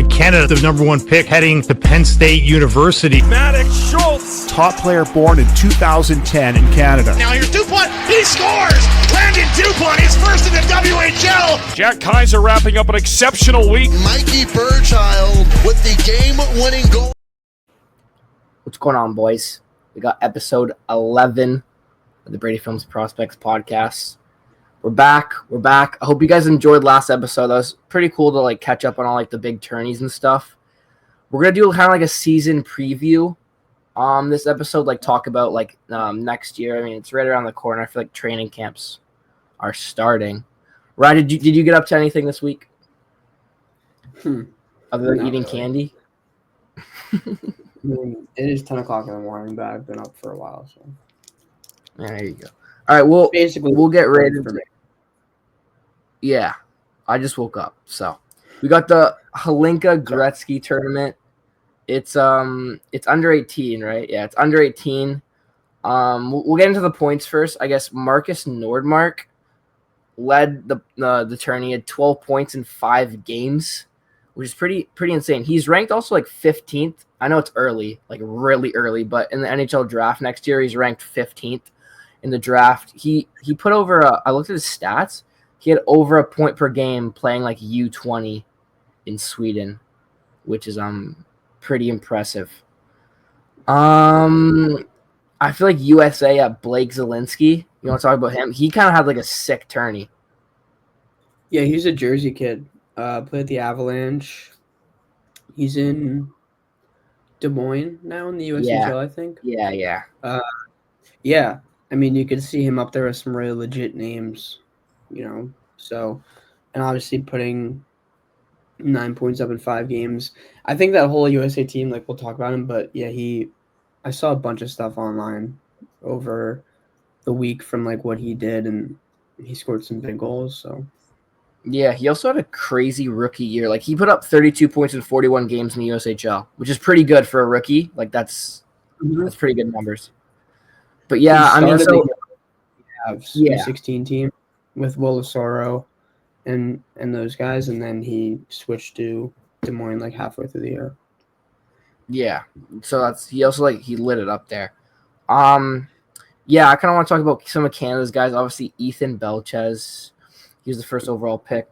Canada, the number one pick, heading to Penn State University. Maddox Schultz, top player born in 2010 in Canada. Now here's Dupont. He scores. Landon Dupont is first in the WHL. Jack Kaiser wrapping up an exceptional week. Mikey Burchild with the game-winning goal. What's going on, boys? We got episode 11 of the Brady Films Prospects podcast. We're back. I hope you guys enjoyed last episode. That was pretty cool to catch up on all the big tourneys and stuff. We're gonna do kind of a season preview. This episode, talk about next year. I mean, it's right around the corner. I feel like training camps are starting. Ryan, did you get up to anything this week? Other than Not eating really. candy? I mean, it is 10 o'clock in the morning, but I've been up for a while. So There you go. All right, well, basically, we'll get ready for me. Yeah, I just woke up. So we got the Hlinka Gretzky tournament. It's under 18, right? Yeah, it's under 18. We'll get into the points first. I guess Marcus Nordmark led the tourney. He had 12 points in 5 games, which is pretty insane. He's ranked also 15th. I know it's early, really early, but in the NHL draft next year, he's ranked 15th in the draft. He put over I looked at his stats. He had over a point per game playing U20 in Sweden, which is pretty impressive. I feel like USA at Blake Zielinski. You want to talk about him? He kind of had a sick tourney. Yeah, he's a Jersey kid. Played at the Avalanche. He's in Des Moines now in the USHL, I think. Yeah. Yeah. I mean, you could see him up there with some really legit names, So, and obviously putting 9 points up in 5 games. I think that whole USA team, we'll talk about him, but yeah, I saw a bunch of stuff online over the week from what he did, and he scored some big goals. So, yeah, he also had a crazy rookie year. He put up 32 points in 41 games in the USHL, which is pretty good for a rookie. That's pretty good numbers. But yeah, I mean, so yeah, 16 team with Will Osoro and those guys, and then he switched to Des Moines halfway through the year. Yeah, so he also he lit it up there. Yeah, I kind of want to talk about some of Canada's guys. Obviously, Ethan Belchez, he was the first overall pick.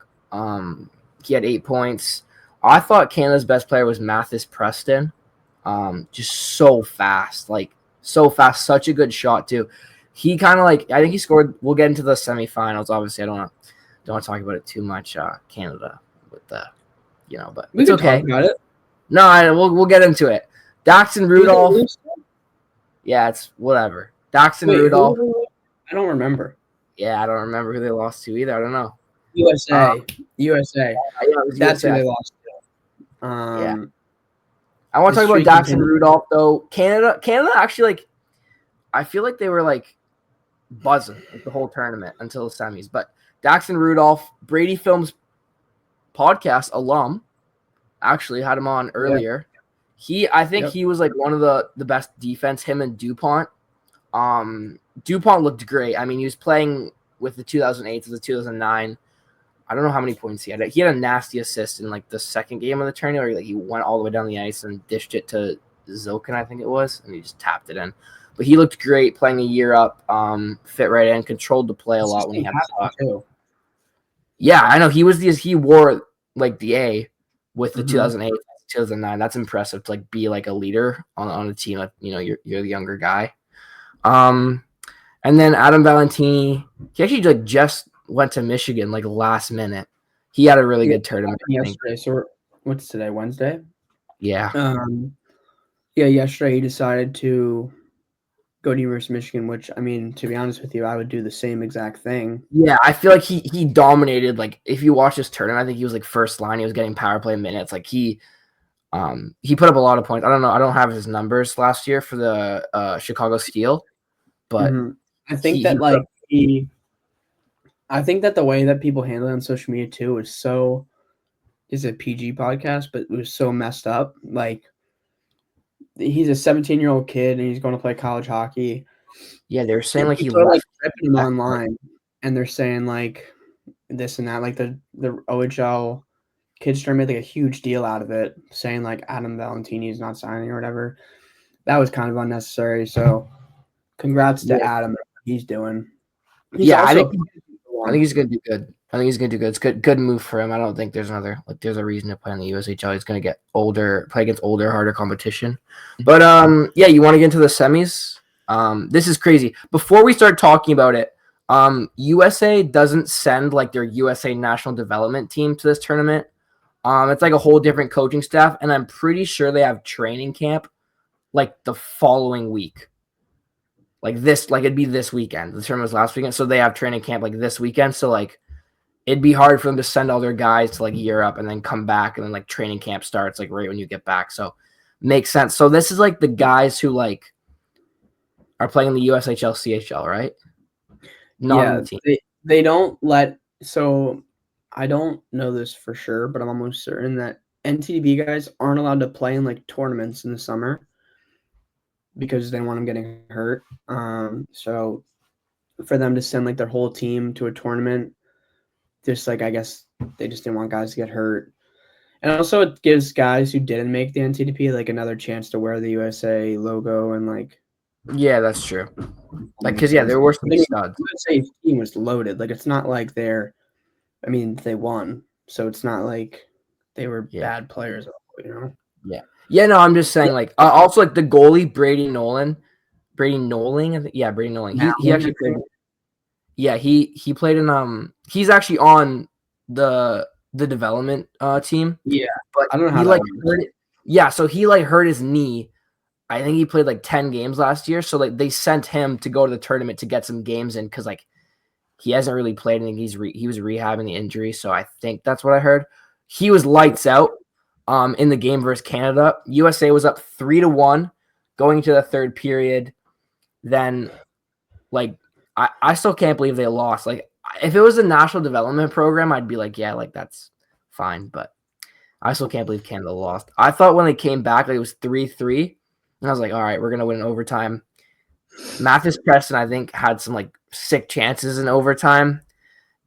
He had 8 points. I thought Canada's best player was Mathis Preston. Just so fast, such a good shot too. He kind of I think he scored. We'll get into the semifinals. Obviously, I don't want to talk about it too much. Canada with the, but We it's can okay. talk about it. No, we'll get into it. Daxton Rudolph. Yeah, it's whatever. Daxton Rudolph. I don't remember. Yeah, I don't remember who they lost to either. I don't know. USA. Yeah, it was That's USA. who they lost to. Yeah. I want to talk about Daxton Rudolph though. Canada actually I feel like they were buzzing the whole tournament until the semis. But Daxton Rudolph, Brady Films podcast alum, actually had him on earlier. I think he was one of the best defense. Him and Dupont. Dupont looked great. I mean, he was playing with the 2008 to the 2009. I don't know how many points he had. He had a nasty assist in the second game of the tournament where he went all the way down the ice and dished it to Zilkin, I think it was, and he just tapped it in. But he looked great playing a year up, fit right in, controlled the play a lot when he had the puck. Too. Yeah, I know he wore the A with the 2008, 2009. That's impressive to be a leader on a team. You're the younger guy. And then Adam Valentini, he actually just went to Michigan last minute. He had a really good tournament. Yesterday. So what's today? Wednesday. Yeah. Yesterday he decided to go to University of Michigan, which, I mean, to be honest with you, I would do the same exact thing. Yeah, I feel like he dominated. If you watch this tournament, I think he was first line. He was getting power play minutes. He put up a lot of points. I don't know. I don't have his numbers last year for the Chicago Steel, but I think I think that the way that people handle it on social media too is a PG podcast, but it was so messed up. He's a 17-year-old kid and he's going to play college hockey. Yeah, they were saying he people left. are ripping him online, and they're saying this and that. The OHL Kidstrom made like a huge deal out of it, saying like Adam Valentini is not signing or whatever. That was kind of unnecessary. So, congrats to Adam and what he's doing. He's Yeah, also I think he's gonna do good. I think he's gonna do good. It's good move for him. I don't think there's a reason to play in the USHL. He's gonna get older, play against older, harder competition. But yeah, you want to get into the semis? This is crazy. Before we start talking about it, USA doesn't send like their USA national development team to this tournament. It's like a whole different coaching staff, and I'm pretty sure they have training camp like the following week. Like it'd be this weekend. The tournament was last weekend, so they have training camp like this weekend. So like, it'd be hard for them to send all their guys to like Europe and then come back, and then like training camp starts like right when you get back. So makes sense. So this is like the guys who like are playing in the USHL, CHL, right? Not on the team. They don't let. So I don't know this for sure, but I'm almost certain that NTDB guys aren't allowed to play in like tournaments in the summer because they don't want them getting hurt. So for them to send like their whole team to a tournament, just like I guess they just didn't want guys to get hurt. And also it gives guys who didn't make the NTDP like another chance to wear the USA logo and like. Yeah, that's true. Like, cause yeah, there were some studs. USA team was loaded. Like it's not like they won, so it's not like they were bad players, you know. Yeah, no, I'm just saying, like, also, like, the goalie, Brady Nolan. Brady Nolan? He actually played. Yeah, he played in, he's actually on the development team. Yeah, but I don't know how he, that like, works. hurt it. Yeah, so he, like, hurt his knee. I think he played, like, 10 games last year. So, like, they sent him to go to the tournament to get some games in because, like, he hasn't really played anything. He was rehabbing the injury. So, I think that's what I heard. He was lights out. In the game versus Canada, USA was up 3-1 going to the third period. Then, like, I still can't believe they lost. Like, if it was a national development program, I'd be like, yeah, like that's fine. But I still can't believe Canada lost. I thought when they came back, like, it was 3-3, and I was like, all right, we're gonna win in overtime. Mathis Preston, I think, had some like sick chances in overtime,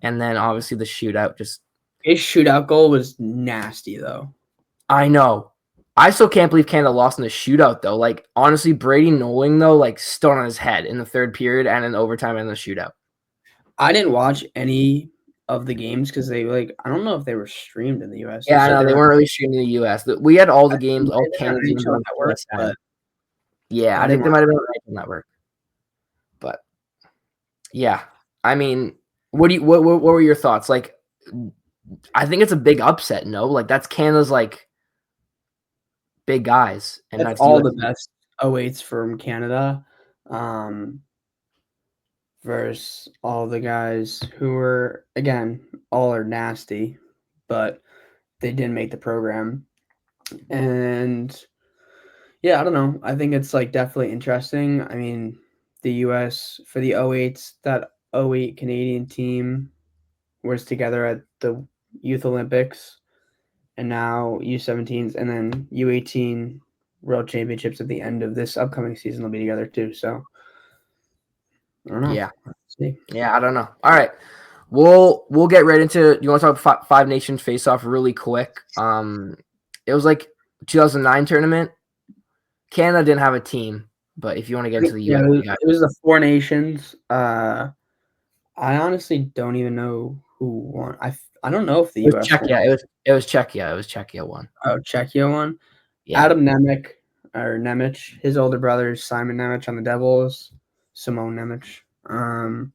and then obviously the shootout just. His shootout goal was nasty though. I know. I still can't believe Canada lost in the shootout, though. Like, honestly, Brady Nolan, though, like, stood on his head in the third period and in overtime and the shootout. I didn't watch any of the games because they, like, I don't know if they were streamed in the U.S. Yeah, I know. They weren't really streamed in the U.S. We had all the games, all Canada games on network, but yeah, I think they might have been on the network. But, yeah. I mean, what were your thoughts? Like, I think it's a big upset, no? Like, that's Canada's, like, big guys, and that's all the best 08s from Canada versus all the guys who were, again, all are nasty, but they didn't make the program. And yeah, I don't know. I think it's like definitely interesting. I mean, the US for the 08s, that 08 Canadian team was together at the Youth Olympics. And now U17s and then U18 World Championships at the end of this upcoming season will be together too. So I don't know. Yeah. Let's see. Yeah, I don't know. All right. We'll get right into. You want to talk about Five Nations face-off really quick? It was like 2009 tournament. Canada didn't have a team, but if you want to get into the US, it was the Four Nations. I honestly don't even know who won. I don't know if the US Czechia. won. It was Czechia. It was Czechia won. Oh, Czechia won. Yeah. Adam Nemec, his older brother is Simon Nemec on the Devils. Simone Nemec.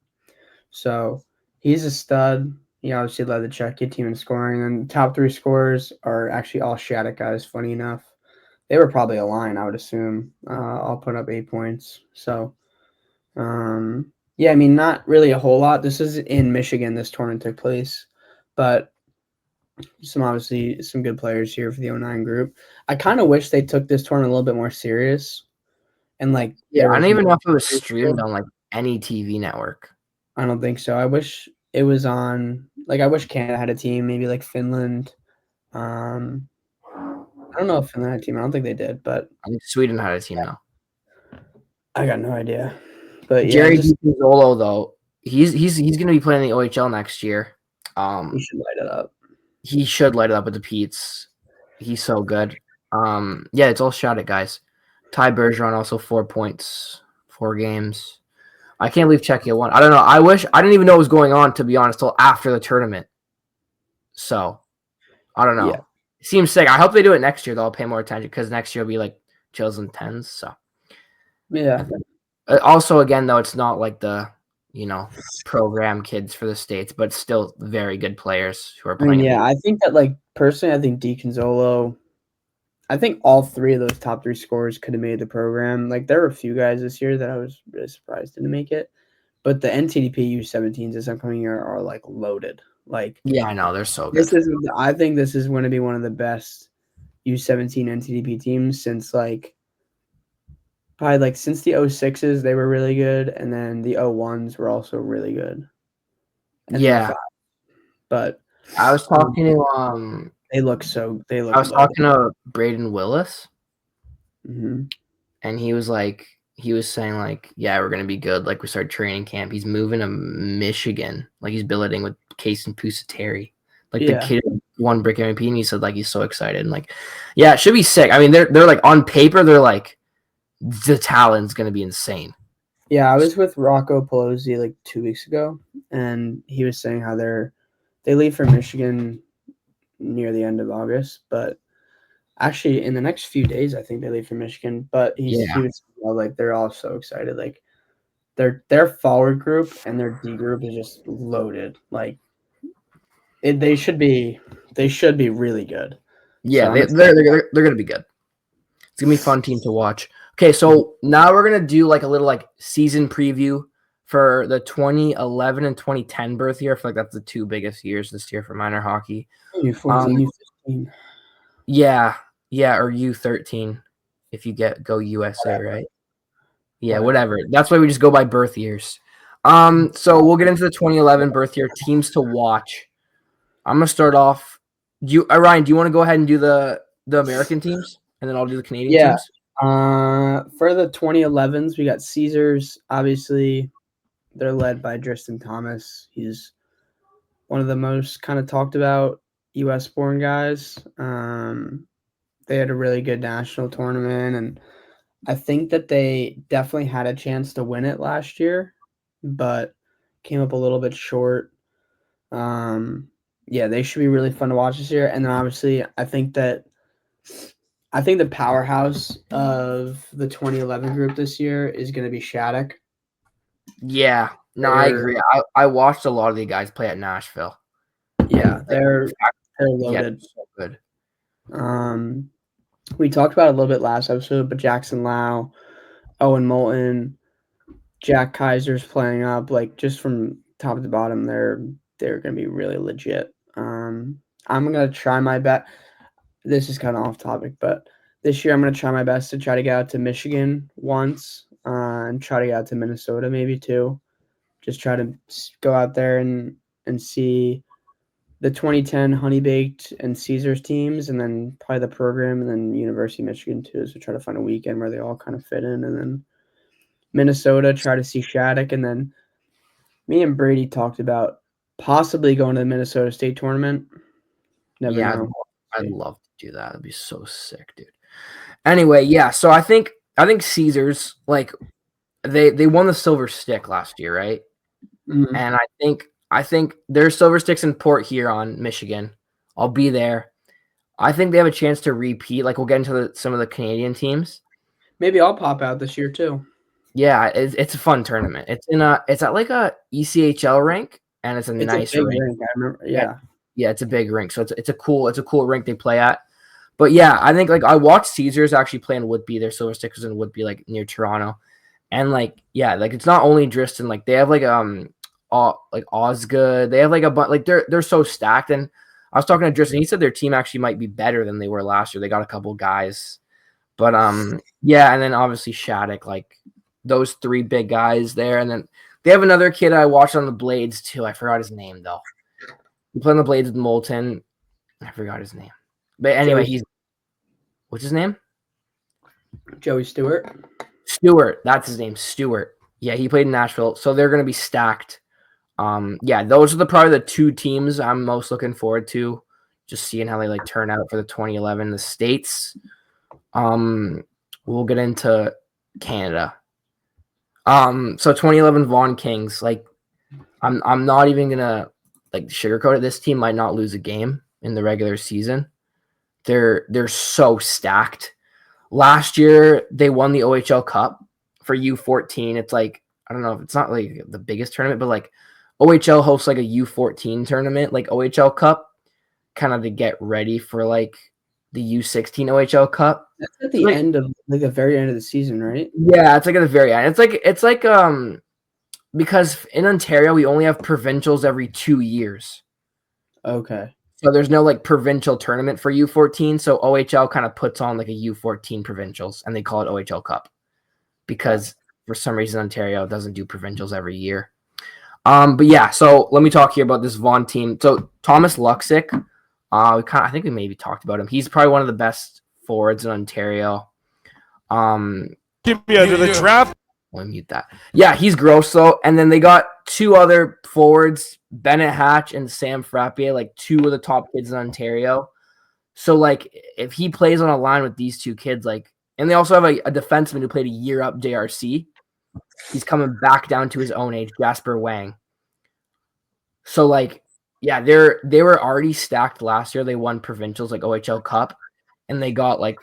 So he's a stud. He obviously led the Czechia team in scoring. And the top three scorers are actually all Shattuck guys, funny enough. They were probably a line, I would assume. I'll put up 8 points. So, yeah, I mean, not really a whole lot. This is in Michigan. This tournament took place. But obviously some good players here for the 09 group. I kind of wish they took this tournament a little bit more serious. And, like, yeah, I don't even know if it was streamed on, like, any TV network. I don't think so. I wish it was on, like, I wish Canada had a team, maybe like Finland. I don't know if Finland had a team. I don't think they did, but I think Sweden had a team now. I got no idea. But yeah, Jerry DiPizzolo, though, he's going to be playing in the OHL next year. We should light it up. he should light it up with the Pete's. He's so good. Yeah, it's all Shattuck guys. Ty Bergeron also 4 points, 4 games. I can't believe Czechia won. I don't know. I didn't even know what was going on, to be honest, till after the tournament. So I don't know. Yeah. It seems sick. I hope they do it next year. They'll pay more attention because next year will be like chills and tens. So Yeah. also, again, though, it's not like the program kids for the States, but still very good players who are I mean, playing. yeah, I think that, like, personally, I think DiConzolo, I think all 3 of those top 3 scorers could have made the program. Like, there were a few guys this year that I was really surprised didn't make it. But the NTDP U17s this upcoming year are, like, loaded. Like, Yeah, I know. They're so good. I think this is going to be one of the best U17 NTDP teams since, like, probably, like, since the 06s, they were really good. And then the 01s were also really good. And Yeah. But I was talking to they look so. They look. I was talking to Braden Willis, Mm-hmm. and he was saying like, yeah, we're gonna be good. Like we started training camp. He's moving to Michigan. Like he's billeting with Case and Pusateri. Like the kid won Brick MVP, and he said like he's so excited and like, yeah, it should be sick. I mean, they're like on paper, they're like the talent's gonna be insane. Yeah, I was with Rocco Pelosi like 2 weeks ago, and he was saying how they leave for Michigan near the end of August, but actually in the next few days, I think they leave for Michigan. But he was like they're all so excited. Like their forward group and their D group is just loaded. Like they should be really good. Yeah, So they're gonna be good. It's gonna be a fun team to watch. Okay, so now we're gonna do like a little like season preview for the 2011 and 2010 birth year. I feel like that's the 2 biggest years this year for minor hockey. U14, U15. Yeah, or U13 if you go USA, right? Yeah, whatever. That's why we just go by birth years. So we'll get into the 2011 birth year teams to watch. I'm gonna start off. Ryan, do you want to go ahead and do the American teams, and then I'll do the Canadian teams? For the 2011s, we got Caesars. Obviously, they're led by Tristan Thomas. He's one of the most kind of talked about U.S.-born guys. They had a really good national tournament, and I think that they definitely had a chance to win it last year, but came up a little bit short. Yeah, they should be really fun to watch this year. And then obviously, I think the powerhouse of the 2011 group this year is going to be Shattuck. Yeah, no, I agree. I watched a lot of the guys play at Nashville. Yeah, they're loaded. So good. We talked about it a little bit last episode, but Jackson Lau, Owen Moulton, Jack Kaiser's playing up. Like just from top to bottom, they're going to be really legit. I'm going to try my best. This is kind of off topic, but this year I'm going to try my best to try to get out to Michigan once and try to get out to Minnesota maybe too. Just try to go out there and see the 2010 Honey Baked and Caesars teams, and then probably the program, and then University of Michigan too. So try to find a weekend where they all kind of fit in, and then Minnesota, try to see Shattuck, and then me and Brady talked about possibly going to the Minnesota State tournament. Never know. I'd love to do that. That'd be so sick, dude. Anyway, yeah. So I think Caesars, like they won the Silver Stick last year, right? Mm-hmm. And I think there's Silver Sticks in Port Huron, Michigan. I'll be there. I think they have a chance to repeat. Like we'll get into some of the Canadian teams. Maybe I'll pop out this year too. Yeah, it's a fun tournament. It's at like a ECHL rink, and it's a nice rink. I remember. Yeah. Yeah, it's a big rink, so it's a cool rink they play at. But yeah, I think like I watched Caesars actually play in Woodby. Their Silver Stickers in Woodby, like near Toronto, and like yeah, like it's not only Driston. Like they have like Osgood. They have like a bunch. Like they're so stacked. And I was talking to Driston. He said their team actually might be better than they were last year. They got a couple guys, but yeah, and then obviously Shattuck, like those 3 big guys there, and then they have another kid I watched on the Blades too. I forgot his name though. He played on the Blades with Moulton. I forgot his name. But anyway, what's his name? Joey Stewart. Stewart. That's his name. Stewart. Yeah, he played in Nashville. So they're going to be stacked. Yeah, those are probably the 2 teams I'm most looking forward to just seeing how they like turn out for the 2011 in the States. We'll get into Canada. So 2011 Vaughan Kings, like I'm not even gonna like sugarcoat it. This team might not lose a game in the regular season. They're so stacked. Last year they won the OHL Cup for U14. It's like, I don't know if it's not like the biggest tournament, but like OHL hosts like a U14 tournament, like OHL Cup, kind of to get ready for like the U16 OHL Cup. That's at the end of like the very end of the season, right? Yeah, it's like at the very end. It's like because in Ontario we only have provincials every 2 years. Okay. So there's no like provincial tournament for U14. So OHL kind of puts on like a U14 provincials and they call it OHL Cup because for some reason Ontario doesn't do provincials every year. But yeah, so let me talk here about this Vaughan team. So Thomas Luxick, I think we maybe talked about him. He's probably one of the best forwards in Ontario. Give me under the draft. Let me mute that. Yeah, he's gross though. And then they got two other forwards, Bennett Hatch and Sam Frappier, like two of the top kids in Ontario. So like if he plays on a line with these two kids, like, and they also have a defenseman who played a year up JRC. He's coming back down to his own age, Jasper Wang. So like, yeah, they were already stacked last year. They won provincials like OHL Cup, and they got like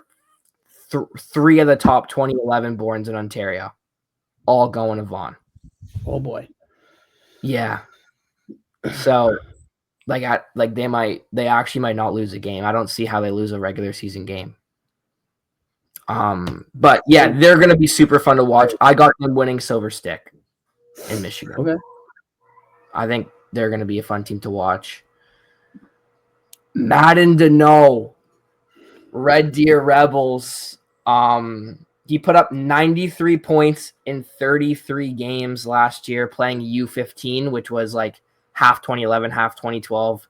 three of the top 2011 borns in Ontario, all going to Vaughan. Oh boy. Yeah. So they actually might not lose a game. I don't see how they lose a regular season game. But yeah, they're gonna be super fun to watch. I got them winning Silver Stick in Michigan. Okay. I think they're gonna be a fun team to watch. Madden Deneau, Red Deer Rebels. He put up 93 points in 33 games last year playing U15, which was like half 2011, half 2012.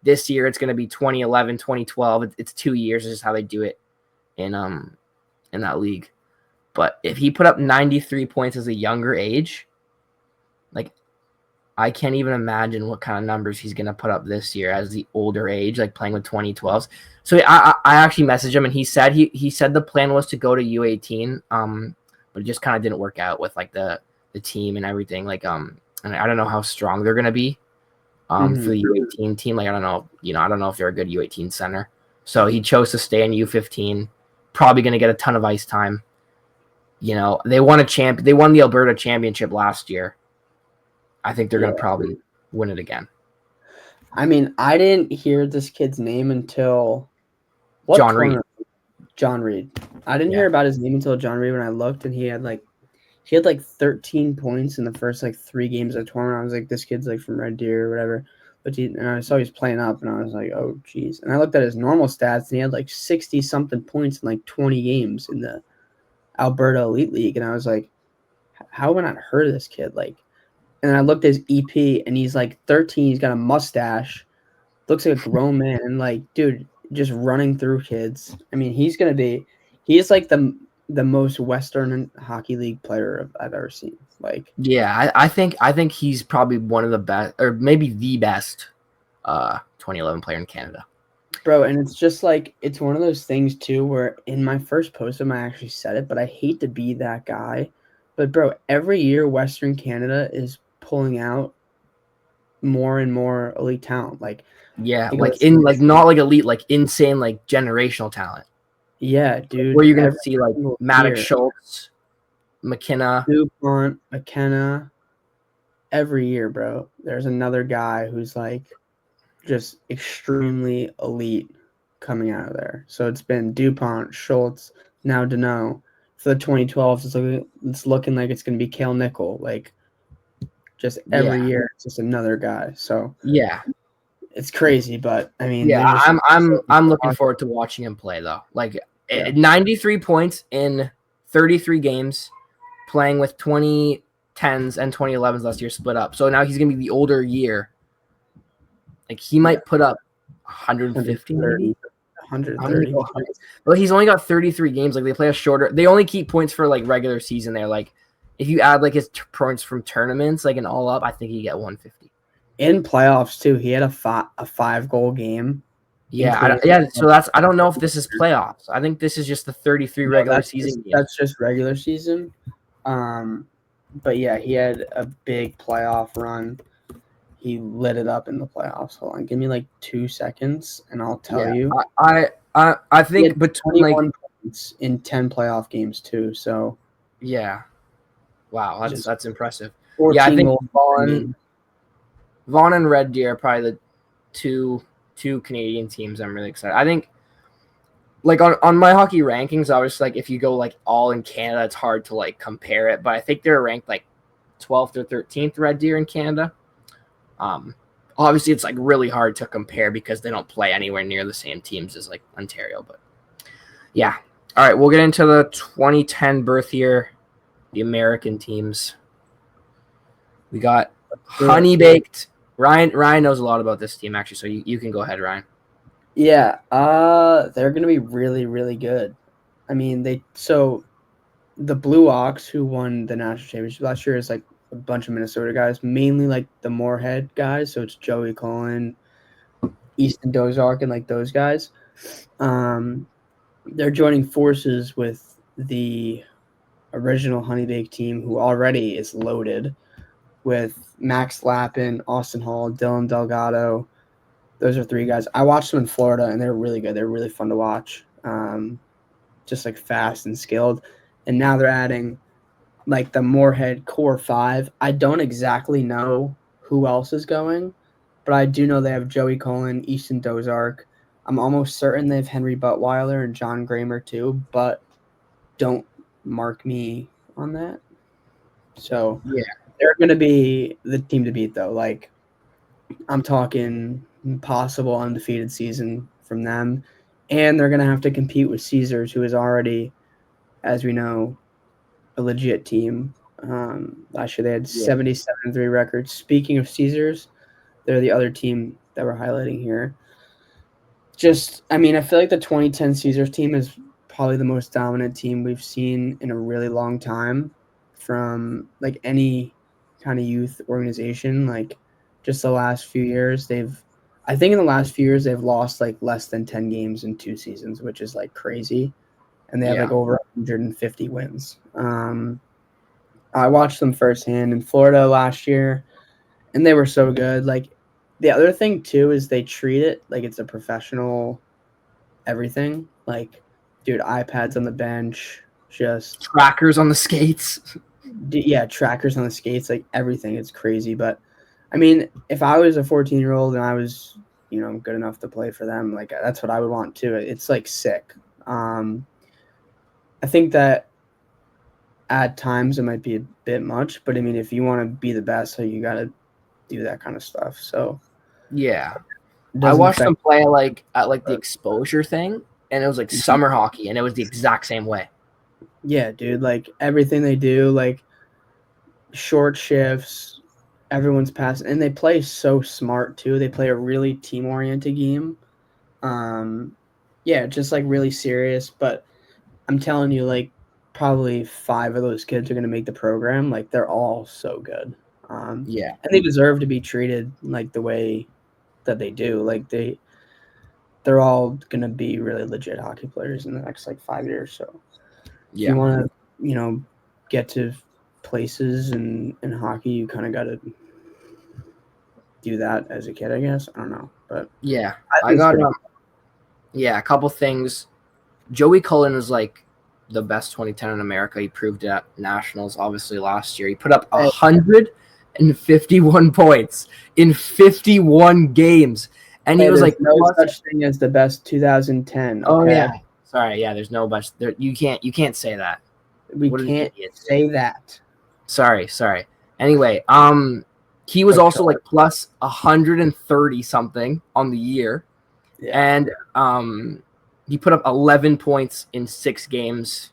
This year it's going to be 2011, 2012. It's 2 years. This is how they do it in that league. But if he put up 93 points as a younger age, like I can't even imagine what kind of numbers he's going to put up this year as the older age, like playing with 2012s. So I actually messaged him and he said he said the plan was to go to U18, but it just kind of didn't work out with like the team and everything. Like and I don't know how strong they're going to be for the U18 team. Like I don't know if they're a good U18 center. So he chose to stay in U15. Probably going to get a ton of ice time. You know, they won the Alberta championship last year. I think they're going to probably win it again. I mean, I didn't hear this kid's name until John Reed. John Reed. I didn't hear about his name until John Reed when I looked, and he had like 13 points in the first like 3 games of the tournament. I was like, this kid's like from Red Deer or whatever. And I saw he was playing up, and I was like, oh geez. And I looked at his normal stats, and he had like 60 something points in like 20 games in the Alberta Elite League, and I was like, how have I not heard of this kid? Like. And I looked at his EP, and he's like 13. He's got a mustache. Looks like a grown man. And, like, dude, just running through kids. I mean, he's like the most Western Hockey League player I've ever seen. Like, yeah, I think he's probably one of the best, or maybe the best 2011 player in Canada. Bro, and it's just like, it's one of those things, too, where in my first post of him, I actually said it, but I hate to be that guy. But, bro, every year Western Canada is pulling out more and more elite talent, like not like elite, like insane, like generational talent. Yeah, dude. Where you're gonna see like Maddox Schultz, McKenna, DuPont, McKenna. Every year, bro, there's another guy who's like just extremely elite coming out of there. So it's been DuPont, Schultz, now Deneau. For the 2012s, it's looking like it's gonna be Cale Nickel, like. Just every year, it's just another guy. So yeah, it's crazy. But I mean, yeah, I'm looking forward to watching him play though. Like 93 points in 33 games, playing with 2010s and 2011s last year split up. So now he's gonna be the older year. Like he might put up 150, 130. Well, he's only got 33 games. Like they play a shorter. They only keep points for like regular season. There, like. If you add like his points from tournaments, like an all up, I think you get 150. In playoffs too, he had a 5-goal game Yeah. So I don't know if this is playoffs. I think this is just the 33 regular season games. That's just regular season. But yeah, he had a big playoff run. He lit it up in the playoffs. Hold on, give me like 2 seconds, and I'll tell you. I think between 21 points in 10 playoff games too. So yeah, wow, that's impressive. 14 Yeah, I think goals. Vaughn and Red Deer are probably the two Canadian teams I'm really excited. I think like on my hockey rankings, obviously like if you go like all in Canada, it's hard to like compare it, but I think they're ranked like 12th or 13th Red Deer in Canada. Obviously it's like really hard to compare because they don't play anywhere near the same teams as like Ontario, but yeah. All right, we'll get into the 2010 birth year, the American teams. We got Honey Baked. Ryan knows a lot about this team actually, so you can go ahead, Ryan. Yeah, they're gonna be really, really good. I mean, the Blue Ox, who won the national championship last year, is like a bunch of Minnesota guys, mainly like the Moorhead guys. So it's Joey Cullen, Easton Dozark, and like those guys. They're joining forces with the original Honey Baked team, who already is loaded with Max Lappin, Austin Hall, Dylan Delgado. Those are 3 guys. I watched them in Florida, and they're really good. They're really fun to watch, just like fast and skilled. And now they're adding like the Moorhead core 5. I don't exactly know who else is going, but I do know they have Joey Cullen, Easton Dozark. I'm almost certain they have Henry Buttweiler and John Kramer too, but don't mark me on that. So Yeah, they're going to be the team to beat, though. Like, I'm talking possible undefeated season from them, and they're going to have to compete with Caesars, who is already, as we know, a legit team. Last year they had 77-3 records. Speaking of Caesars, they're the other team that we're highlighting here. I feel like the 2010 Caesars team is probably the most dominant team we've seen in a really long time from like any kind of youth organization. Like just the last few years, I think in the last few years they've lost like less than 10 games in 2 seasons, which is like crazy. And they have like over 150 wins. I watched them firsthand in Florida last year, and they were so good. Like the other thing too is they treat it like it's a professional everything. Like, dude, iPads on the bench, just trackers on the skates. Trackers on the skates, like everything. It's crazy. But I mean, if I was a 14-year-old and I was, good enough to play for them, like that's what I would want too. It's like sick. I think that at times it might be a bit much, but I mean, if you want to be the best, so you got to do that kind of stuff. So yeah, I watched them play like at like the exposure thing, and it was like summer hockey, and it was the exact same way. Yeah, dude, like everything they do, like short shifts, everyone's passing, and they play so smart too. They play a really team-oriented game. Just like really serious, but I'm telling you, like probably 5 of those kids are going to make the program. Like they're all so good. And they deserve to be treated like the way that they do. Like they're all going to be really legit hockey players in the next like 5 years. So if you want to, get to places in hockey, you kind of got to do that as a kid, I guess. I don't know, but I got a couple things. Joey Cullen was like the best 2010 in America. He proved it at Nationals, obviously, last year. He put up 151 points in 51 games. And he was like, no such thing as the best 2010. Okay? Oh, yeah. Sorry. Yeah, there's no best. You can't say that. We can't say that. Sorry. Anyway, he was also like plus 130 something on the year. Yeah. And he put up 11 points in 6 games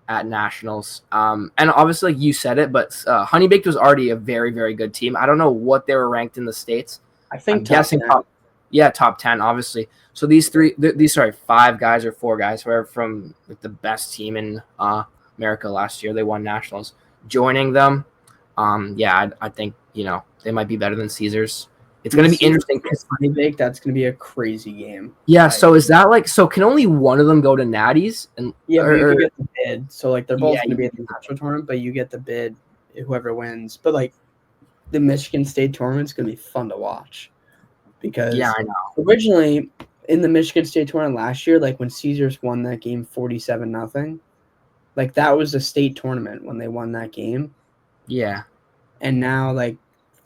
at Nationals. And obviously, like you said it, but Honey Baked was already a very, very good team. I don't know what they were ranked in the States. I think I'm guessing top 10, obviously. So these 5 guys or 4 guys who are from like the best team in America last year. They won Nationals. Joining them, I think, they might be better than Caesars. It's going to be interesting. Honey Bake, that's going to be a crazy game. Yeah, so is that like, so can only one of them go to Natties? And Yeah, but you can get the bid. So, like, they're both Yeah, going to be at the national tournament, but you get the bid, whoever wins. But, like, the Michigan State tournament's going to be fun to watch. Because yeah, I know. originally, in the Michigan State tournament last year, like, when Caesars won that game 47-0, like, that was a state tournament when they won that game. Yeah. And now, like,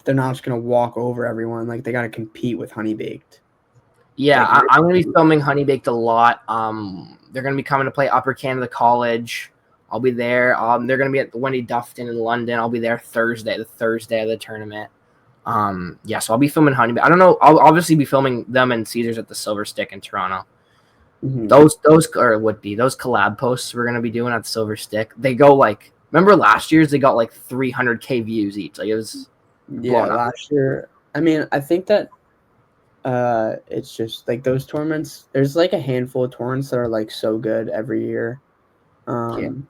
they're not just going to walk over everyone. Like, they got to compete with Honey Baked. Yeah, Like, I'm going to be filming Honey Baked a lot. They're going to be coming to play Upper Canada College. I'll be there. They're going to be at the Wendy Dufton in London. I'll be there the Thursday of the tournament. Yeah, so I'll be filming Honey Baked. I don't know. I'll obviously be filming them and Caesars at the Silver Stick in Toronto. Mm-hmm. Those collab posts we're going to be doing at the Silver Stick. They go like, remember last year's they got like 300K views each. Like it was last year. I mean, I think that it's just like those tournaments. There's like a handful of tournaments that are like so good every year. And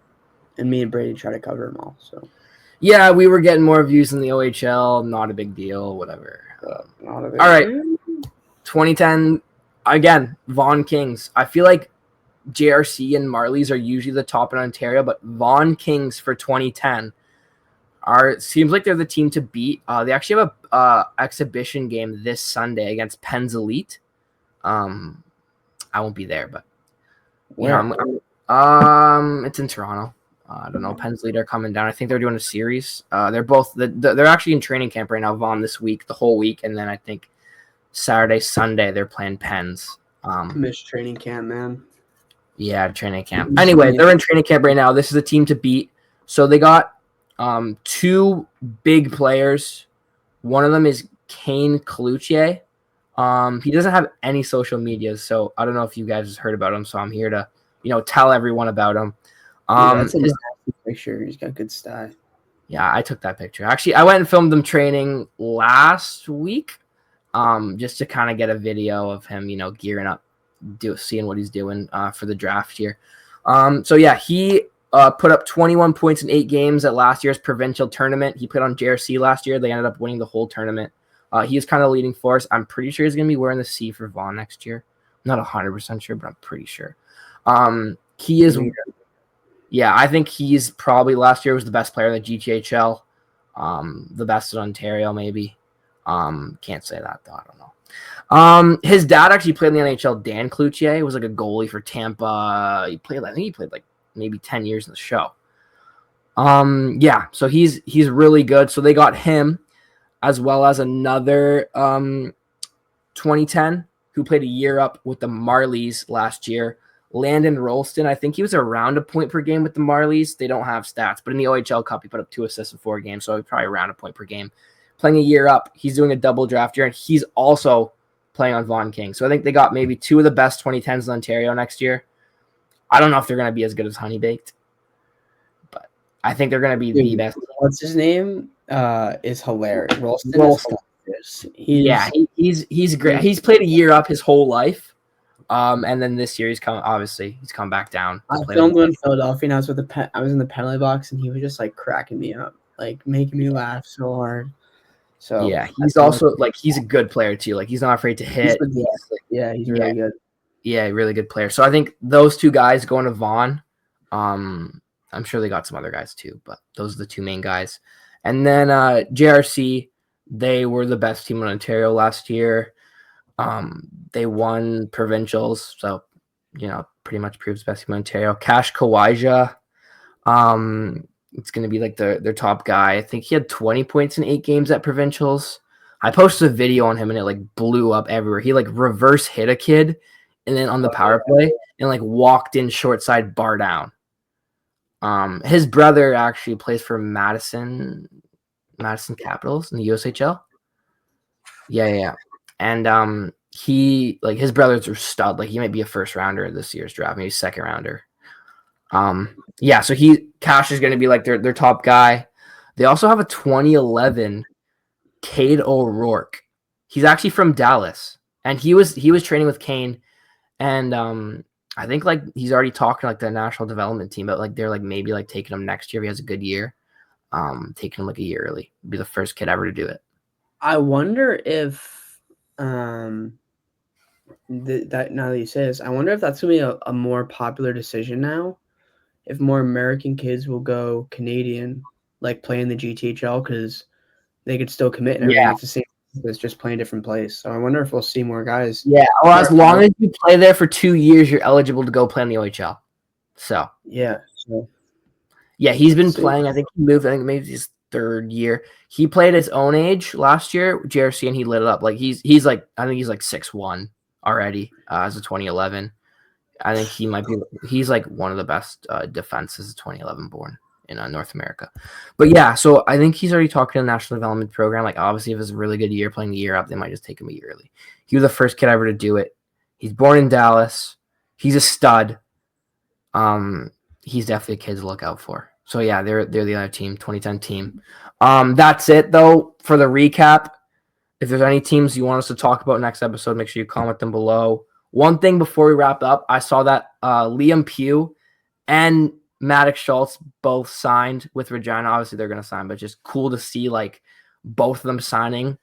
me and Brady try to cover them all. So yeah, we were getting more views than the OHL. Not a big deal. Whatever. all right. 2010 again. Vaughan Kings. I feel like JRC and Marlies are usually the top in Ontario, but Vaughan Kings for 2010 seems like they're the team to beat. They actually have a exhibition game this Sunday against Penn's Elite. I won't be there, but it's in Toronto. I don't know. Penn's Elite are coming down. I think they're doing a series. They're both they're actually in training camp right now. Vaughan this week, the whole week, and then I think Saturday, Sunday they're playing Penn's. Missed training camp, man. Yeah, training camp. Anyway, they're in training camp right now. This is a team to beat. So they got two big players. One of them is Kane Cloutier. He doesn't have any social media, so I don't know if you guys heard about him. So I'm here to, tell everyone about him. That's a nice picture. He's got good style. Yeah, I took that picture. Actually, I went and filmed them training last week, just to kind of get a video of him, gearing up, seeing what he's doing for the draft here. So yeah, he put up 21 points in 8 games at last year's provincial tournament. He played on JRC last year. They ended up winning the whole tournament. He is kind of leading force. I'm pretty sure he's going to be wearing the C for Vaughan next year. I'm not 100% sure, but I'm pretty sure. He is. Yeah, I think he's probably last year was the best player in the GTHL. The best in Ontario, maybe. Can't say that though. I don't know. His dad actually played in the NHL. Dan Cloutier was like a goalie for Tampa. I think he played like maybe 10 years in the show. Yeah, so he's really good. So they got him as well as another 2010 who played a year up with the Marlies last year. Landon Rolston, I think he was around a point per game with the Marlies. They don't have stats, but in the OHL Cup, he put up 2 assists in 4 games, so probably around a point per game. Playing a year up, he's doing a double draft year, and he's also playing on Vaughan King. So I think they got maybe 2 of the best 2010s in Ontario next year. I don't know if they're going to be as good as Honey Baked, but I think they're going to be the best. What's his name? Is hilarious. Rolston. He's great. He's played a year up his whole life. And then this year he's come back down. I filmed him in Philadelphia, and I was in the penalty box, and he was just like cracking me up, like making me laugh so hard. So yeah, he's also like he's a good player too. Like he's not afraid to hit. He's really good. Yeah, really good player. So I think those 2 guys going to Vaughan. I'm sure they got some other guys too, but those are the 2 main guys. And then JRC, they were the best team in Ontario last year. They won provincials, so pretty much proves best team in Ontario. Cash Kawaja, it's going to be like their top guy. I think he had 20 points in 8 games at provincials. I posted a video on him and it like blew up everywhere. He like reverse hit a kid and then on the power play and like walked in short side bar down. His brother actually plays for Madison Capitals in the USHL. Yeah. And he like his brothers are stud. Like he might be a first rounder in this year's draft, maybe second rounder. Yeah, so Cash is going to be like their top guy. They also have a 2011 Cade O'Rourke. He's actually from Dallas, and he was training with Kane, and I think like he's already talking like the national development team, but like they're like maybe like taking him next year if he has a good year. Taking him like a year early. Be the first kid ever to do it. I wonder if That now that you say this, I wonder if that's gonna be a more popular decision now. If more American kids will go Canadian, like play in the GTHL, because they could still commit and everything. Yeah. It's the same. It's just playing a different place. So I wonder if we'll see more guys. Yeah. Well, as long as you play there for 2 years, you're eligible to go play in the OHL. So Yeah. So yeah, he's been See. playing. I think he moved. I think maybe his 3rd year. He played his own age last year, JRC, and he lit it up. Like he's like, I think he's like 6'1" already as a 2011. I think he might be. He's like one of the best defenses 2011 born in North America. But yeah, so I think he's already talking to the national development program. Like obviously, if it's a really good year playing the year up, they might just take him a year early. He was the first kid ever to do it. He's born in Dallas. He's a stud. He's definitely a kid to look out for. So yeah, they're the other team, 2010 team. That's it though for the recap. If there's any teams you want us to talk about next episode, make sure you comment them below. One thing before we wrap up, I saw that Liam Pugh and Maddox Schultz both signed with Regina. Obviously, they're going to sign, but just cool to see like both of them signing.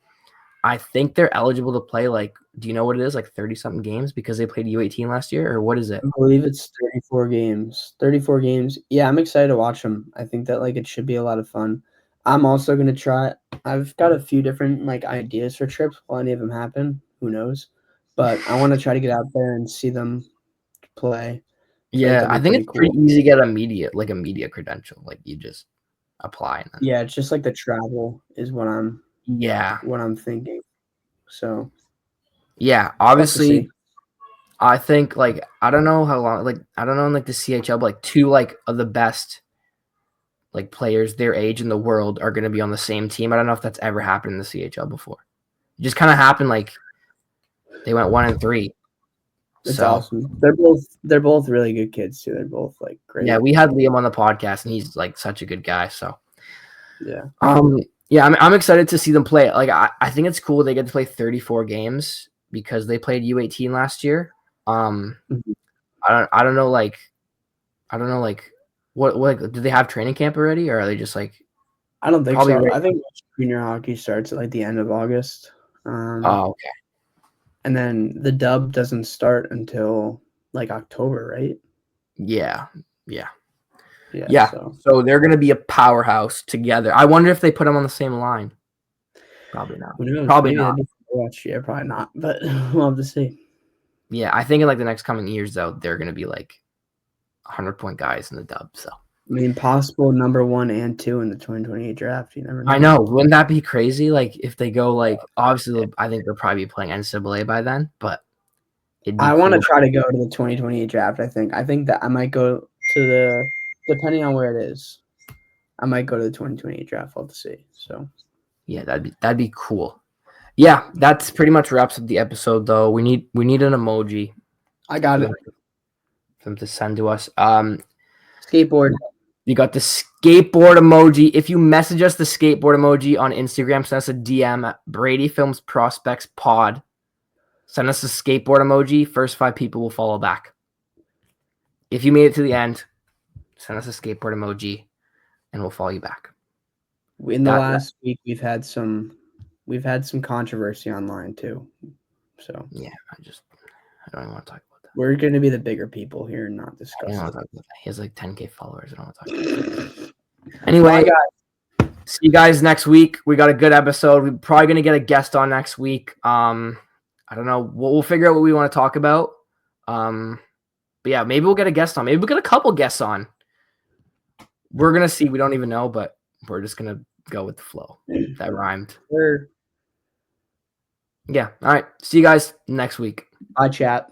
I think they're eligible to play like, do you know what it is? Like 30-something games because they played U18 last year, or what is it? I believe it's 34 games. 34 games. Yeah, I'm excited to watch them. I think that like it should be a lot of fun. I'm also going to try. I've got a few different like ideas for trips. Will any of them happen? Who knows? But I want to try to get out there and see them play. Yeah, I think it's cool. pretty easy to get a media credential. Like you just apply. And then... Yeah, it's just like the travel is what I'm thinking. So yeah, obviously, I think like I don't know how long. Like I don't know in like the CHL, but like 2 like of the best like players their age in the world are going to be on the same team. I don't know if that's ever happened in the CHL before. It just kind of happened like they went 1-3. It's awesome. They're both really good kids too. They're both like great. Yeah, we had Liam on the podcast, and he's like such a good guy. So yeah, yeah, I'm excited to see them play. Like I think it's cool they get to play 34 games because they played U18 last year. I don't know like what like do they have training camp already, or are they just like? I don't think so. Ready? I think junior hockey starts at like the end of August. Oh, okay. And then the dub doesn't start until like October, right? Yeah. So they're going to be a powerhouse together. I wonder if they put them on the same line. Probably not. Probably not. Yeah, probably not. But we'll have to see. Yeah, I think in like the next coming years, though, they're going to be like 100-point guys in the dub. So I mean, possible number 1 and 2 in the 2028 draft. You never know. I know. Wouldn't that be crazy? Like if they go like obviously, I think they'll probably be playing NCAA by then. But I want to try to go to the 2028 draft. I think that I might go to the depending on where it is. I might go to the 2028 draft. We'll have to see. So yeah, that'd be cool. Yeah, that's pretty much wraps up the episode. Though we need an emoji. I got it. For them to send to us. Skateboard. You got the skateboard emoji. If you message us the skateboard emoji on Instagram, send us a DM at Brady Films Prospects Pod. Send us a skateboard emoji. First 5 people will follow back. If you made it to the end, send us a skateboard emoji, and we'll follow you back. In the last week, we've had some controversy online too. So yeah, I don't even want to talk about that. We're going to be the bigger people here and not discuss it. He has like 10K followers. I don't want to talk about that. Anyway, see you guys next week. We got a good episode. We're probably going to get a guest on next week. I don't know. We'll figure out what we want to talk about. But yeah, maybe we'll get a guest on. Maybe we'll get a couple guests on. We're going to see. We don't even know, but we're just going to go with the flow. That rhymed. Sure. Yeah. All right. See you guys next week. Bye, chat.